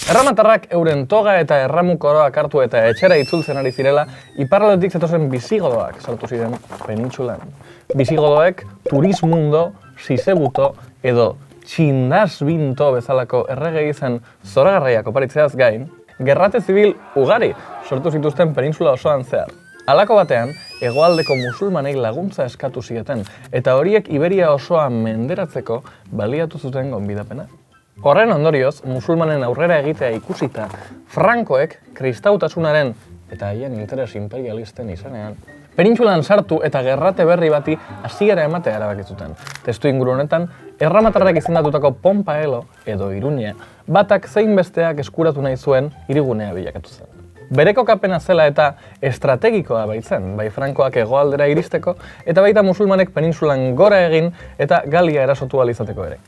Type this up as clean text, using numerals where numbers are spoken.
Erramatarrak euren toga eta erramu koroak hartu eta etxera itzultzen ari zirela, iparraldetik zetozen bisigodoak sartu ziren penintsulan. Bisigodoek turismundo, sisebuto edo txindasbinto bezalako errege izan zoragarriak oparitzeaz gain, gerrate zibil ugari sortu zituzten penintsula osoan zehar. Halako batean, hegoaldeko musulmanei laguntza eskatu zieten, eta horiek Iberia osoa menderatzeko baliatu zuten gonbidapena. Horren ondorioz, musulmanen aurrera egitea ikusita, Frankoek kristautasunaren eta haien interes imperialisten izanean, penintsulan sartu eta gerrate berri bati hasiera ematea erabaki zuten. Testu inguru honetan, erramatarrak izendatutako Ponpaelo edo Iruña, batak zein besteak eskuratu nahi zuen hirigunea bilakatu zen. Bere kokapena zela eta estrategikoa baitzen, bai Frankoak hegoaldera iristeko eta baita musulmanek penintsulan gora egin eta Galia erasotu ahal izateko ere.